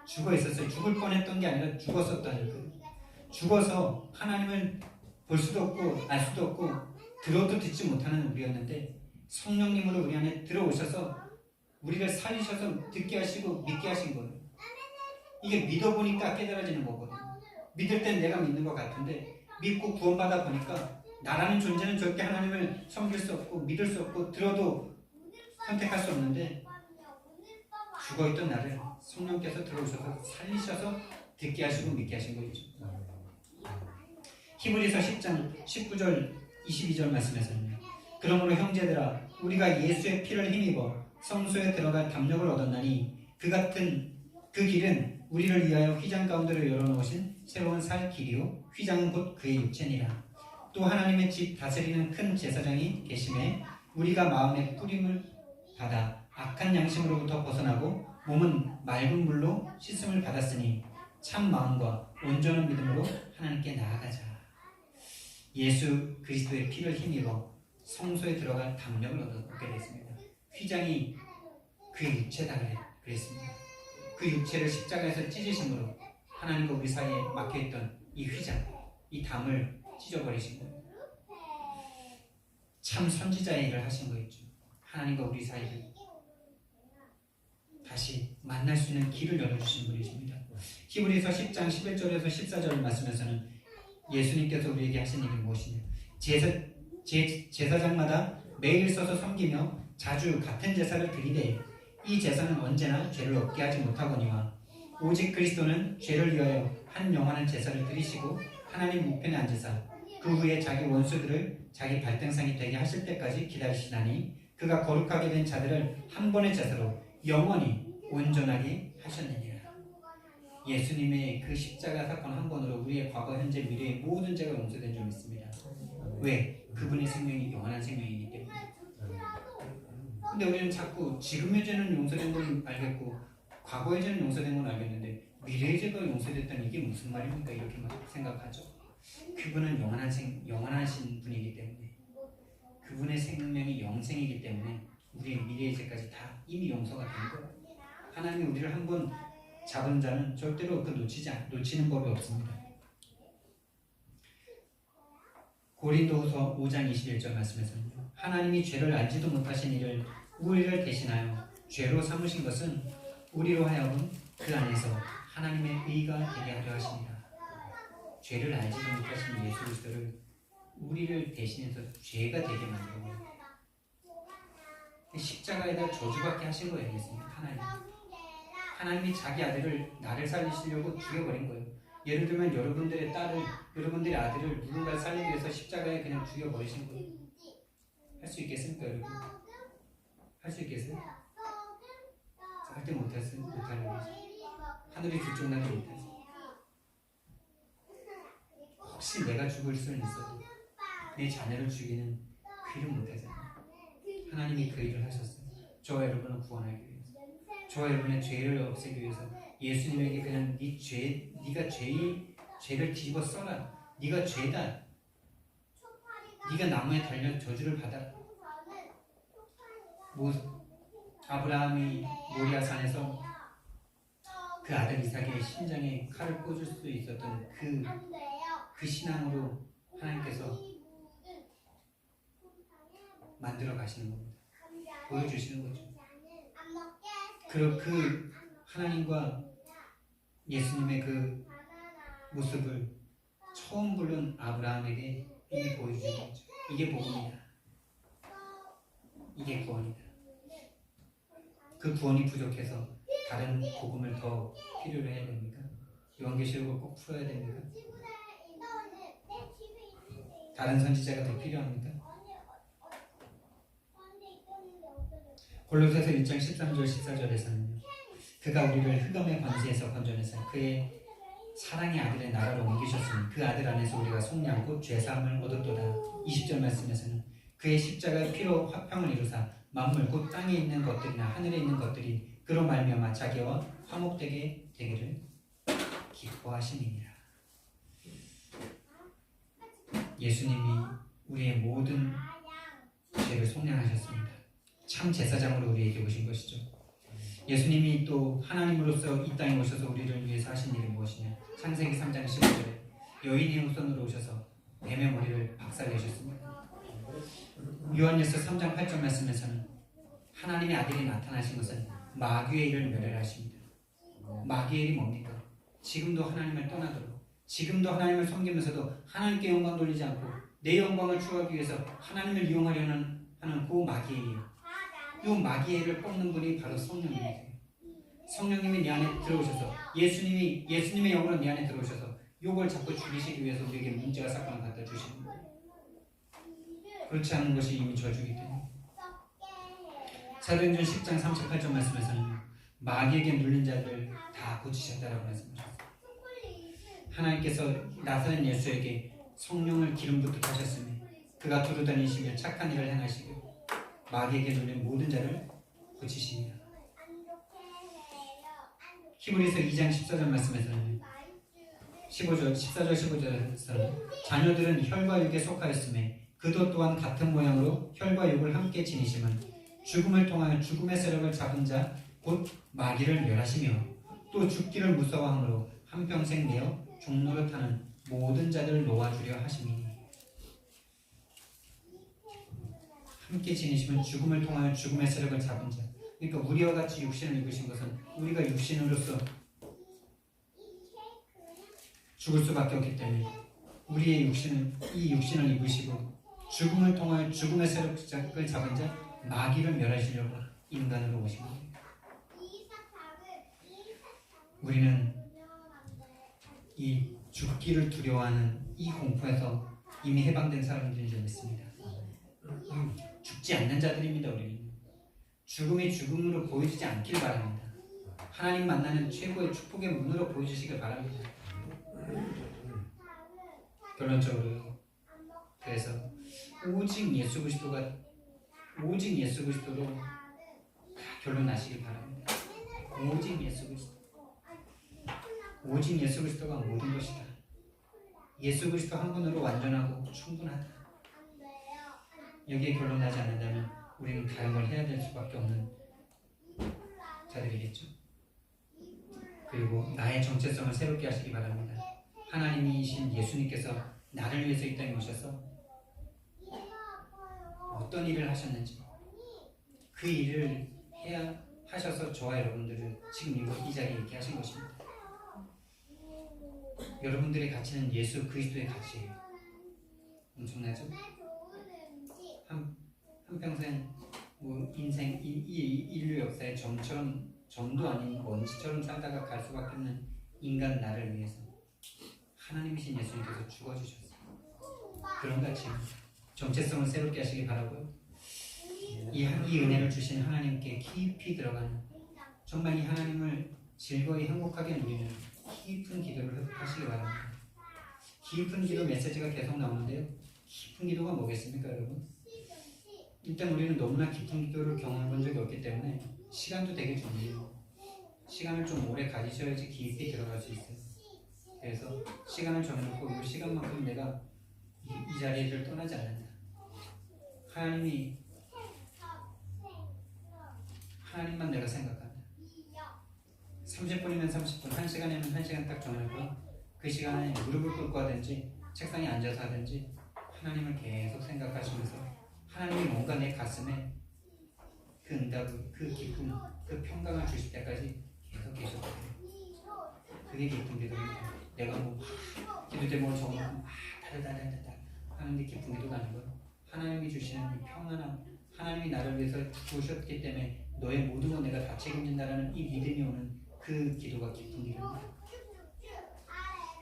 죽어 있었어요. 죽을 뻔했던 게 아니라 죽었었다는 그 죽어서 하나님을 볼 수도 없고 알 수도 없고 들어도 듣지 못하는 우리였는데 성령님으로 우리 안에 들어오셔서 우리를 살리셔서 듣게 하시고 믿게 하신 거예요. 이게 믿어보니까 깨달아지는 거거든요. 믿을 땐 내가 믿는 것 같은데 믿고 구원받아 보니까 나라는 존재는 절대 하나님을 섬길 수 없고 믿을 수 없고 들어도 선택할 수 없는데 죽어있던 나를 성령께서 들어오셔서 살리셔서 듣게 하시고 믿게 하신 거죠. 히브리서 10장 19절 22절 말씀에서는요. 그러므로 형제들아 우리가 예수의 피를 힘입어 성소에 들어갈 담력을 얻었나니 그 길은 우리를 위하여 휘장 가운데로 열어놓으신 새로운 살 길이요 휘장은 곧 그의 육체니라. 또 하나님의 집 다스리는 큰 제사장이 계심에 우리가 마음의 뿌림을 받아 악한 양심으로부터 벗어나고 몸은 맑은 물로 씻음을 받았으니 참 마음과 온전한 믿음으로 하나님께 나아가자. 예수 그리스도의 피를 힘입어 성소에 들어갈 담력을 얻게 됐습니다. 휘장이 그의 육체다 그랬습니다. 그 육체를 십자가에서 찢으심으로 하나님과 우리 사이에 막혀있던 이 휘장, 이 담을 찢어버리신 거예요. 참 선지자의 일을 하신 거였죠. 하나님과 우리 사이를 다시 만날 수 있는 길을 열어주신 분이십니다. 히브리서 10장 11절에서 14절 말씀에서는 예수님께서 우리에게 하신 일이 무엇이냐. 제사장마다 매일 서서 섬기며 자주 같은 제사를 드리되 이 제사는 언제나 죄를 없게 하지 못하거니와 오직 그리스도는 죄를 위하여 한 영원한 제사를 드리시고 하나님 우편에 앉으사 그 후에 자기 원수들을 자기 발등상이 되게 하실 때까지 기다리시나니 그가 거룩하게 된 자들을 한 번의 제사로 영원히 온전하게 하셨느니라. 예수님의 그 십자가 사건 한 번으로 우리의 과거, 현재, 미래의 모든 죄가 용서된 줄 믿습니다. 왜? 그분의 생명이 영원한 생명이기 때문에. 근데 우리는 자꾸 지금의 죄는 용서된 건 알겠고 과거의 죄는 용서된 건 알겠는데 미래의 죄가 용서됐다니 이게 무슨 말입니까? 이렇게 막 생각하죠. 그분은 영원하신 분이기 때문에 그분의 생명이 영생이기 때문에 우리의 미래의 죄까지 다 이미 용서가 된 거예요. 하나님이 우리를 한번 잡은 자는 절대로 놓치는 법이 없습니다. 고린도후서 5장 21절 말씀에서는 하나님이 죄를 알지도 못하신 이를 우리를 대신하여 죄로 삼으신 것은 우리로 하여금 그 안에서 하나님의 의가 되게 하려 하십니다. 죄를 알지도 못하신 예수 그리스도를 우리를 대신해서 죄가 되게 만들고 십자가에다 저주받게 하신 거예요. 예수님 하나님이 자기 아들을 나를 살리시려고 죽여버린 거예요. 예를 들면 여러분들의 딸을, 여러분들의 아들을 누군가를 살리기 위해서 십자가에 그냥 죽여버리신 거예요. 할 수 있겠습니까, 여러분? 할 수 있겠어요? 절대 못할 일이죠. 하늘이 들쭉나게 못하죠. 혹시 내가 죽을 수는 있어도 내 자녀를 죽이는 그 일은 못하잖아요. 하나님이 그 일을 하셨어요. 저와 여러분을 구원하기 위해서. 저와 여러분의 죄를 없애기 위해서 예수님에게 그냥 네가 죄를 뒤집어 써라. 네가 죄다. 네가 나무에 달려 저주를 받아라. 아브라함이 모리아산에서 그 아들 이삭의 심장에 칼을 꽂을 수 있었던 그 신앙으로 하나님께서 만들어 가시는 겁니다. 보여주시는 거죠. 그리고 그 하나님과 예수님의 그 모습을 처음 부른 아브라함에게 이미 보여주신 거죠. 이게 복음이다. 이게 구원이다. 그 구원이 부족해서 다른 복음을 더 필요로 해야 됩니까? 요한계시록을 꼭 풀어야 됩니까? 다른 선지자가 더 필요합니까? 골로새서 1장 13절 14절에서는 그가 우리를 흑암의 권세에서 건져내사 그의 사랑의 아들의 나라로 옮기셨으니 그 아들 안에서 우리가 속량 곧 죄사함을 얻었도다. 20절 말씀에서는 그의 십자가의 피로 화평을 이루사 만물 곧 땅에 있는 것들이나 하늘에 있는 것들이 그로 말미암아 자기와 화목되게 되기를 기뻐하심이니라. 예수님이 우리의 모든 죄를 속량하셨습니다. 참 제사장으로 우리에게 오신 것이죠. 예수님이 또 하나님으로서 이 땅에 오셔서 우리를 위해서 하신 일이 무엇이냐? 창세기 3장 15절에 여인의 후손으로 오셔서 뱀의 머리를 박살내셨습니다. 요한일서 3장 8절 말씀에서는 하나님의 아들이 나타나신 것은 마귀의 일을 멸하십니다. 마귀의 일이 뭡니까? 지금도 하나님을 떠나도록, 지금도 하나님을 섬기면서도 하나님께 영광 돌리지 않고 내 영광을 추구하기 위해서 하나님을 이용하려는 하는 그 마귀의 일, 이 마귀의 일을 뽑는 분이 바로 성령님이세요. 성령님이 내 안에 들어오셔서 예수님의 영으로 내 안에 들어오셔서 욕을 자꾸 죽이시기 위해서 우리에게 문제와 사건을 갖다 주시는 거예요. 그렇지 않은 것이 이미 저주기 때문에. 사도행전 10장 38절 말씀에서는 마귀에게 눌린 자들 다 고치셨다라고 말씀하셨어요. 하나님께서 나사렛 예수에게 성령을 기름 붓듯 하셨으니 그가 두루 다니시며 착한 일을 행하시고 마귀에게 눌린 모든 자를 고치십니다. 히브리서 2장 14절 말씀에서는 14절 15절에서는 자녀들은 혈과 육에 속하였음에 그도 또한 같은 모양으로 혈과 육을 함께 지니심은 죽음을 통하여 죽음의 세력을 잡은 자 곧 마귀를 멸하시며 또 죽기를 무서워함으로 한평생 내어 종노릇하는 모든 자들을 놓아주려 하심이니. 함께 지니시면 죽음을 통하여 죽음의 세력을 잡은 자. 그러니까 우리와 같이 육신을 입으신 것은 우리가 육신으로서 죽을 수밖에 없기 때문에 우리의 이 육신을 입으시고 죽음을 통하여 죽음의 세력을 잡은 자 마귀를 멸하시려고 인간으로 오신 겁니다. 우리는 이 죽기를 두려워하는 이 공포에서 이미 해방된 사람들인 줄 믿습니다. 죽지 않는 자들입니다. 우리는 죽음이 죽음으로 보여지지 않길 바랍니다. 하나님 만나는 최고의 축복의 문으로 보여주시길 바랍니다. 결론적으로 그래서 오직 예수 그리스도로 다 결론 나시길 바랍니다. 오직 예수 그리스도가 모든 것이다. 예수 그리스도 한 분으로 완전하고 충분하다. 여기에 결론 나지 않는다면 우리는 다른 걸 해야 될 수밖에 없는 자들이겠죠. 그리고 나의 정체성을 새롭게 하시기 바랍니다. 하나님이신 예수님께서 나를 위해서 이 땅에 오셔서 어떤 일을 하셨는지 그 일을 해야 하셔서 저와 여러분들을 지금 이 자리에 있게 하신 것입니다. 여러분들의 가치는 예수 그리스도의 가치예요. 엄청나죠? 한평생 인생 이 인류 역사의 점도 아닌 먼지처럼 살다가 갈 수밖에 없는 인간 나를 위해서 하나님이신 예수님께서 죽어주셨어요. 그런 같이 정체성을 새롭게 하시기 바라고요. 이 은혜를 주신 하나님께 깊이 들어가는, 정말 이 하나님을 즐거이 행복하게 누리는 깊은 기도를 하시기 바랍니다. 깊은 기도 메시지가 계속 나오는데요. 깊은 기도가 뭐겠습니까, 여러분? 일단 우리는 너무나 깊은 기도를 경험해 본 적이 없기 때문에 시간도 되게 중요해요. 시간을 좀 오래 가지셔야지 깊이 들어갈 수 있어요. 그래서 시간을 정해놓고 이 시간만큼 내가 이 자리를 떠나지 않는다. 하나님만 내가 생각한다. 30분이면 30분, 1시간이면 1시간 딱 정해놓고 그 시간에 무릎을 꿇고 하든지 책상에 앉아서 하든지 하나님을 계속 생각하시면서 하나님이 뭔가 내 가슴에 그 응답을, 그 기쁨, 그 평강을 주실 때까지 계속 계속해요. 그게 기쁜 기도입니다. 내가 뭐 기도 제목을 적어놓고 다다다다다 하는데 기쁜 기도가 아니고 하나님이 주시는 이 평안함, 하나님이 나를 위해서 죽으셨기 때문에 너의 모든 건 내가 다 책임진다라는 이 믿음이 오는 그 기도가 기쁜 기도입니다.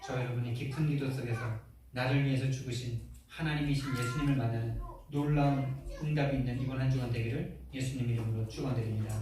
저 여러분이 기쁜 기도 속에서 나를 위해서 죽으신 하나님이신 예수님을 만나는 놀라운 응답이 있는 이번 한 주간 되기를 예수님 이름으로 축원드립니다.